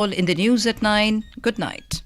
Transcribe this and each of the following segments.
All in the news at 9. Good night.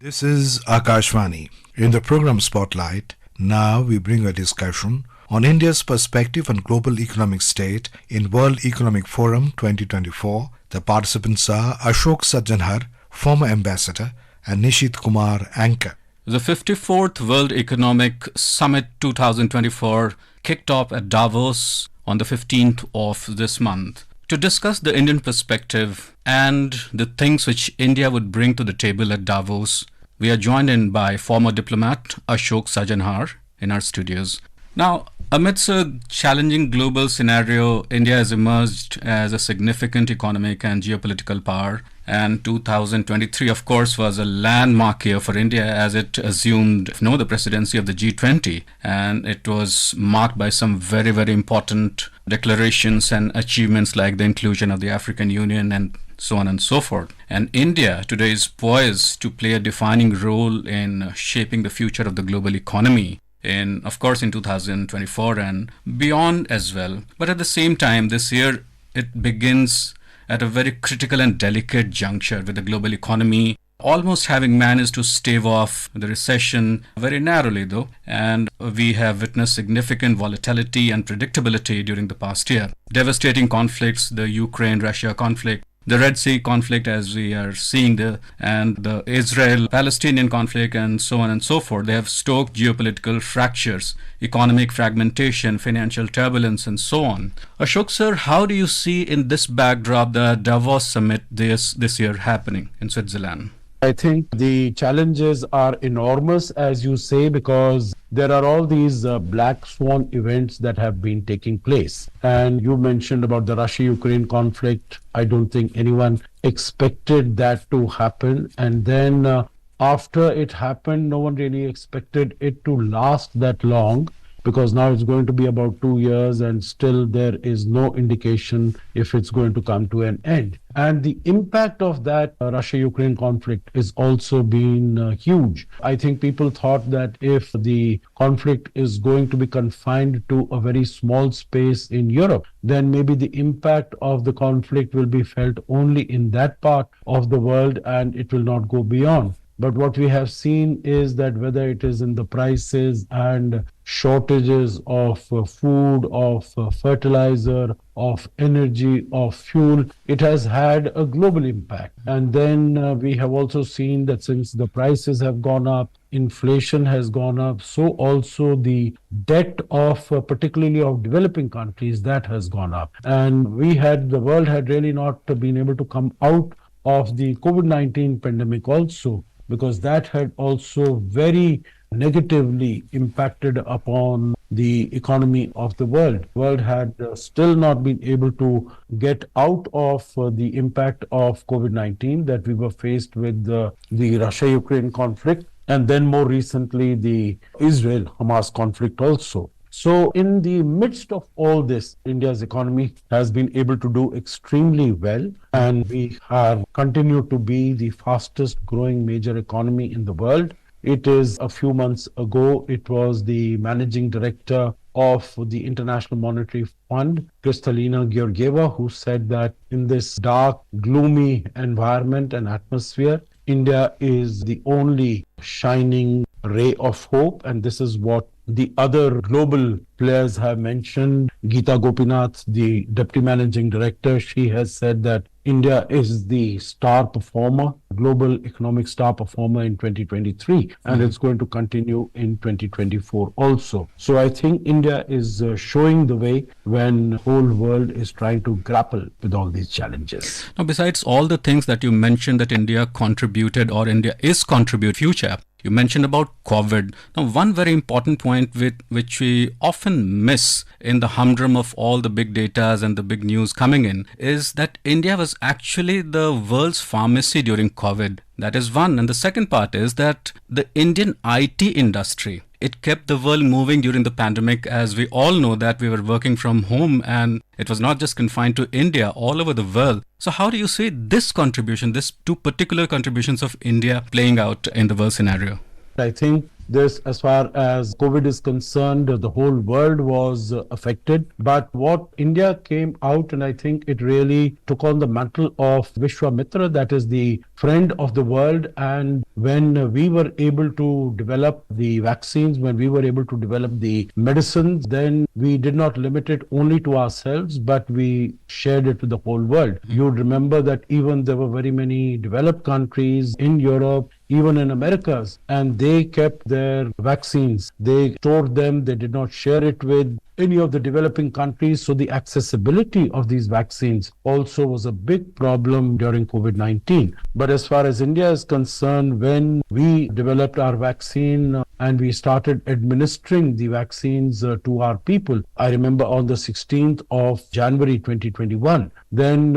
This is Akashvani. In the program Spotlight, now we bring a discussion on India's perspective on global economic state in World Economic Forum 2024. The participants are Ashok Sajjanhar, former ambassador, and Nishit Kumar, anchor. The 54th World Economic Summit 2024 kicked off at Davos on the 15th of this month. To discuss the Indian perspective and the things which India would bring to the table at Davos, we are joined in by former diplomat Ashok Sajjanhar in our studios. Now, amidst a challenging global scenario, India has emerged as a significant economic and geopolitical power. And 2023, of course, was a landmark year for India as it assumed the presidency of the G20. And it was marked by some very, very important declarations and achievements like the inclusion of the African Union and so on and so forth. And India today is poised to play a defining role in shaping the future of the global economy. Of course, in 2024 and beyond as well. But at the same time, this year, it begins at a very critical and delicate juncture with the global economy almost having managed to stave off the recession very narrowly though, and we have witnessed significant volatility and predictability during the past year. Devastating conflicts, the Ukraine-Russia conflict, the Red Sea conflict as we are seeing and the Israel-Palestinian conflict and so on and so forth. They have stoked geopolitical fractures, economic fragmentation, financial turbulence and so on. Ashok sir, how do you see in this backdrop the Davos summit this year happening in Switzerland? I think the challenges are enormous, as you say, because there are all these black swan events that have been taking place. And you mentioned about the Russia-Ukraine conflict. I don't think anyone expected that to happen. And then after it happened, no one really expected it to last that long, because now it's going to be about 2 years and still there is no indication if it's going to come to an end. And the impact of that Russia-Ukraine conflict is also been huge. I think people thought that if the conflict is going to be confined to a very small space in Europe, then maybe the impact of the conflict will be felt only in that part of the world and it will not go beyond. But what we have seen is that whether it is in the prices and shortages of food, of fertilizer, of energy, of fuel, it has had a global impact. And then we have also seen that since the prices have gone up, inflation has gone up, so also the debt of particularly of developing countries, that has gone up. And the world had really not been able to come out of the COVID-19 pandemic also, because that had also very negatively impacted upon the economy of the world. The world had still not been able to get out of the impact of COVID-19 that we were faced with the Russia-Ukraine conflict, and then more recently the Israel-Hamas conflict also. So in the midst of all this, India's economy has been able to do extremely well, and we have continued to be the fastest growing major economy in the world. It is a few months ago, it was the managing director of the International Monetary Fund, Kristalina Georgieva, who said that in this dark, gloomy environment and atmosphere, India is the only shining ray of hope, and this is what the other global players have mentioned. Geeta Gopinath, the deputy managing director, she has said that India is the star performer, global economic star performer in 2023, and it's going to continue in 2024 also. So I think India is showing the way when the whole world is trying to grapple with all these challenges. Now, besides all the things that you mentioned that India contributed or India is contributing future, you mentioned about COVID. Now, one very important point which we often miss in the humdrum of all the big data and the big news coming in is that India was actually the world's pharmacy during COVID. That is one. And the second part is that the Indian IT industry, it kept the world moving during the pandemic. As we all know that we were working from home and it was not just confined to India, all over the world. So how do you see this contribution, these two particular contributions of India playing out in the world scenario? I think This, as far as COVID is concerned, the whole world was affected. But what India came out, and I think it really took on the mantle of Vishwamitra, that is the friend of the world. And when we were able to develop the vaccines, when we were able to develop the medicines, then we did not limit it only to ourselves, but we shared it to the whole world. You would remember that even there were very many developed countries in Europe, even in Americas, and they kept their vaccines. They stored them. They did not share it with any of the developing countries. So the accessibility of these vaccines also was a big problem during COVID-19. But as far as India is concerned, when we developed our vaccine and we started administering the vaccines to our people, I remember on the 16th of January 2021, then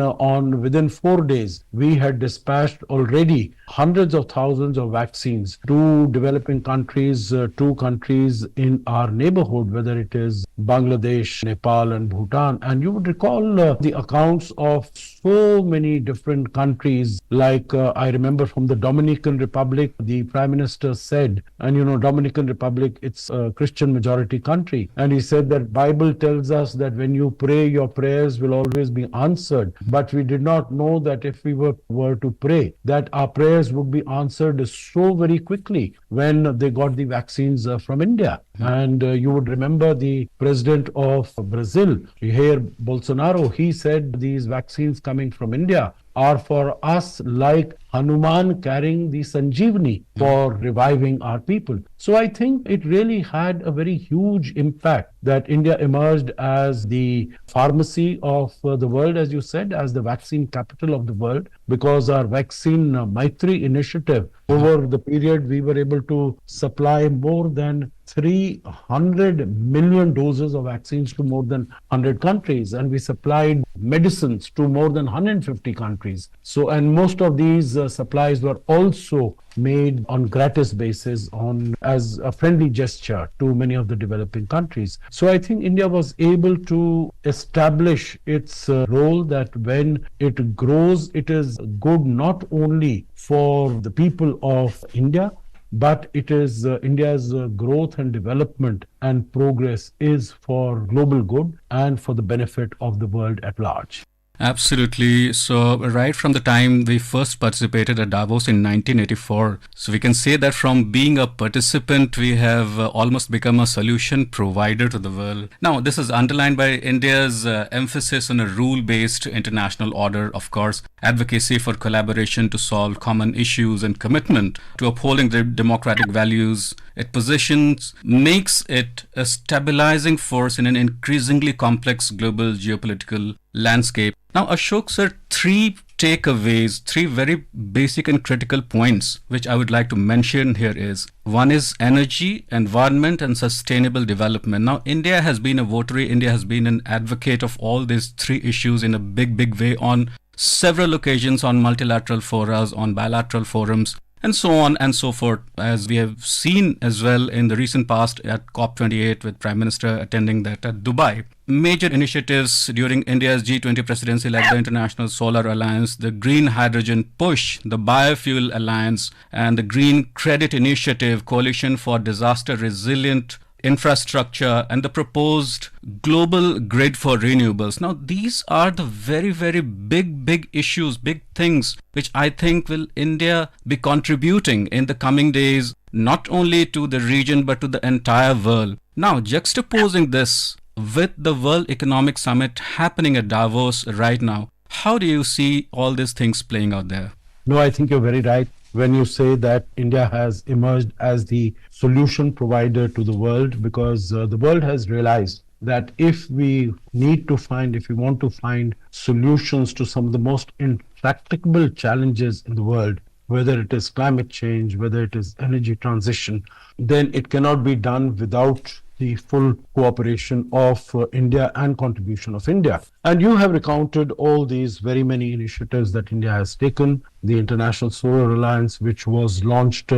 within 4 days, we had dispatched already hundreds of thousands of vaccines to developing countries, to countries in our neighborhood, whether it is Bangladesh, Nepal, and Bhutan. And you would recall the accounts of so many different countries. Like I remember from the Dominican Republic, the Prime Minister said, and Dominican Republic, it's a Christian majority country. And he said that Bible tells us that when you pray, your prayers will always be answered. But we did not know that if we were to pray, that our prayers would be answered so very quickly when they got the vaccines from India. And you would remember the president of Brazil, Jair Bolsonaro, he said these vaccines coming from India are for us like Hanuman carrying the Sanjeevani for reviving our people. So I think it really had a very huge impact that India emerged as the pharmacy of the world, as you said, as the vaccine capital of the world, because our vaccine Maitri initiative, over the period we were able to supply more than 300 million doses of vaccines to more than 100 countries, and we supplied medicines to more than 150 countries. So, and most of these supplies were also made on gratis basis as a friendly gesture to many of the developing countries. So I think India was able to establish its role that when it grows, it is good not only for the people of India, but it is India's growth and development and progress is for global good and for the benefit of the world at large. Absolutely. So right from the time we first participated at Davos in 1984, so we can say that from being a participant, we have almost become a solution provider to the world. Now, this is underlined by India's emphasis on a rule-based international order, of course, advocacy for collaboration to solve common issues and commitment to upholding the democratic values it positions, makes it a stabilizing force in an increasingly complex global geopolitical landscape. Now, Ashok sir, three takeaways, three very basic and critical points which I would like to mention here is, one is energy, environment and sustainable development. Now, India has been a votary, India has been an advocate of all these three issues in a big way on several occasions, on multilateral forums, on bilateral forums, and so on and so forth, as we have seen as well in the recent past at COP28 with Prime Minister attending that at Dubai. Major initiatives during India's G20 presidency like the International Solar Alliance, the Green Hydrogen Push, the Biofuel Alliance, and the Green Credit Initiative, Coalition for Disaster Resilient Infrastructure, and the proposed global grid for renewables. Now, these are the very big issues, big things which I think will India be contributing in the coming days, not only to the region but to the entire world. Now, juxtaposing this with the World Economic Summit happening at Davos right now, how do you see all these things playing out there? No, I think you're very right when you say that India has emerged as the solution provider to the world, because the world has realized that if we want to find solutions to some of the most intractable challenges in the world, whether it is climate change, whether it is energy transition, then it cannot be done without the full cooperation of India and contribution of India. And you have recounted all these very many initiatives that India has taken. The International Solar Alliance, which was launched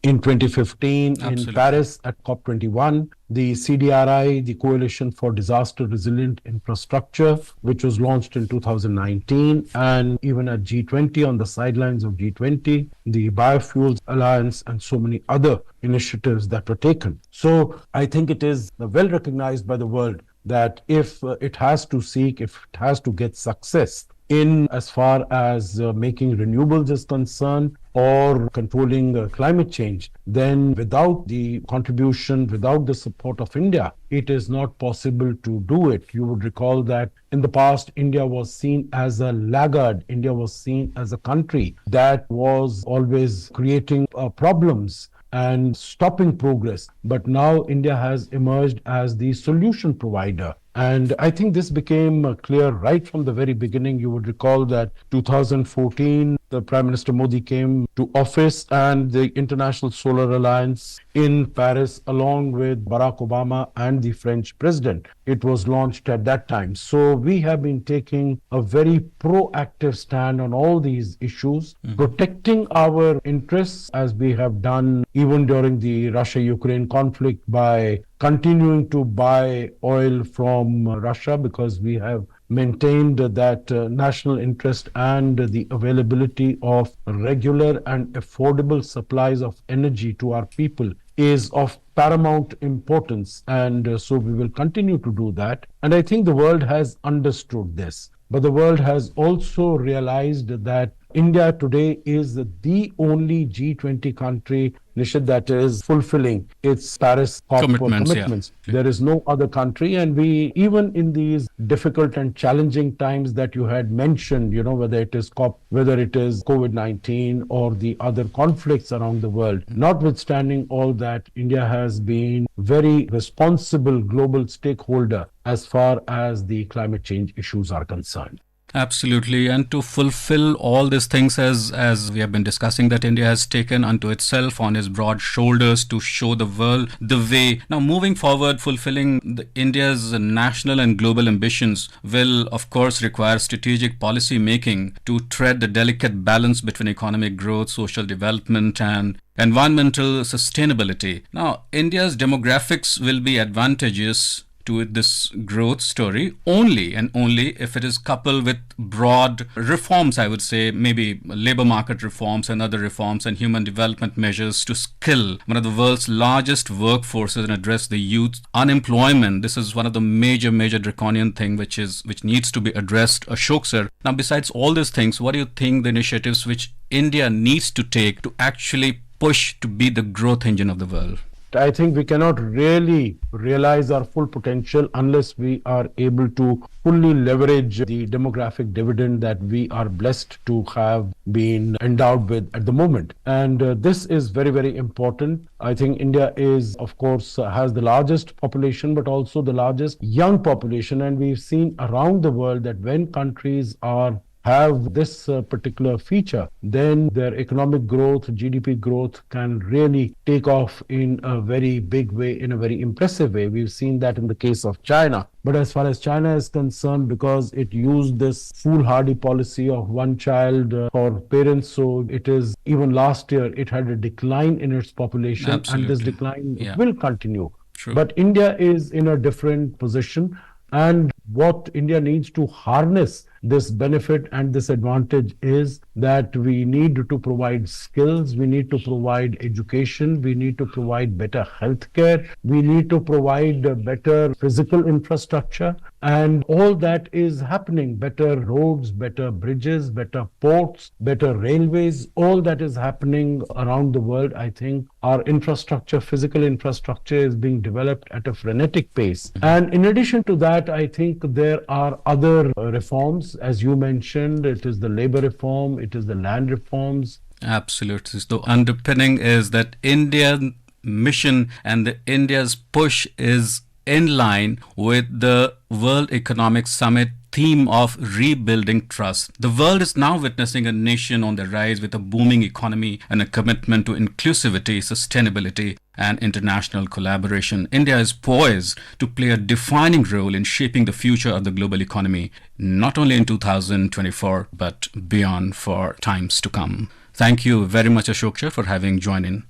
in 2015 in Absolutely. Paris at COP21, the CDRI, the Coalition for Disaster Resilient Infrastructure, which was launched in 2019, and even at G20, on the sidelines of G20, the Biofuels Alliance, and so many other initiatives that were taken. So I think it is well recognized by the world that if it has to seek, if it has to get success in as far as making renewables is concerned or controlling climate change, then without the contribution, without the support of India, it is not possible to do it. You would recall that in the past, India was seen as a laggard. India was seen as a country that was always creating problems and stopping progress. But now India has emerged as the solution provider. And I think this became clear right from the very beginning. You would recall that 2014, the Prime Minister Modi came to office and the International Solar Alliance in Paris, along with Barack Obama and the French president. It was launched at that time. So we have been taking a very proactive stand on all these issues, protecting our interests as we have done even during the Russia-Ukraine conflict by continuing to buy oil from Russia because we have maintained that national interest and the availability of regular and affordable supplies of energy to our people is of paramount importance. And so we will continue to do that. And I think the world has understood this. But the world has also realized that India today is the only G20 country, Nishit, that is fulfilling its Paris commitments. Yeah. There is no other country. And we, even in these difficult and challenging times that you had mentioned, you know, whether it is COP, whether it is COVID-19 or the other conflicts around the world, notwithstanding all that, India has been very responsible global stakeholder as far as the climate change issues are concerned. Absolutely. And to fulfill all these things, as we have been discussing, that India has taken unto itself on its broad shoulders to show the world the way. Now, moving forward, fulfilling India's national and global ambitions will, of course, require strategic policy making to tread the delicate balance between economic growth, social development, and environmental sustainability. Now, India's demographics will be advantageous to this growth story only and only if it is coupled with broad reforms, I would say, maybe labor market reforms and other reforms and human development measures to skill one of the world's largest workforces and address the youth unemployment. This is one of the major draconian thing which needs to be addressed, Ashok sir. Now, besides all these things, what do you think the initiatives which India needs to take to actually push to be the growth engine of the world? I think we cannot really realize our full potential unless we are able to fully leverage the demographic dividend that we are blessed to have been endowed with at the moment. And this is very, very important. I think India is, of course, has the largest population, but also the largest young population. And we've seen around the world that when countries have this particular feature, then their economic growth, GDP growth can really take off in a very big way, in a very impressive way. We've seen that in the case of China. But as far as China is concerned, because it used this foolhardy policy of one child for parents, so it is, even last year, it had a decline in its population. Absolutely. And this decline will continue. True. But India is in a different position. And what India needs to harness this benefit and this advantage is that we need to provide skills, we need to provide education, we need to provide better healthcare, we need to provide better physical infrastructure, and all that is happening. Better roads, better bridges, better ports, better railways, all that is happening around the world. I think our infrastructure, physical infrastructure, is being developed at a frenetic pace. And in addition to that, I think there are other reforms. As you mentioned, it is the labor reform, it is the land reforms. Absolutely. So underpinning is that Indian mission and India's push is in line with the World Economic Summit theme of rebuilding trust. The world is now witnessing a nation on the rise with a booming economy and a commitment to inclusivity, sustainability, and international collaboration. India is poised to play a defining role in shaping the future of the global economy, not only in 2024, but beyond for times to come. Thank you very much, Ashok, for having joined in.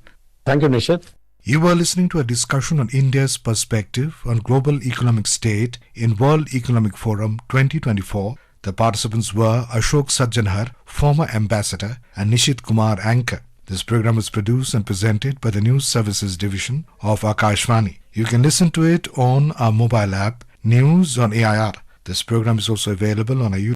Thank you, Nishit. You were listening to a discussion on India's perspective on global economic state in World Economic Forum 2024. The participants were Ashok Sajjanhar, former ambassador, and Nishit Kumar, anchor. This program was produced and presented by the News Services Division of Akashvani. You can listen to it on our mobile app, News on AIR. This program is also available on our YouTube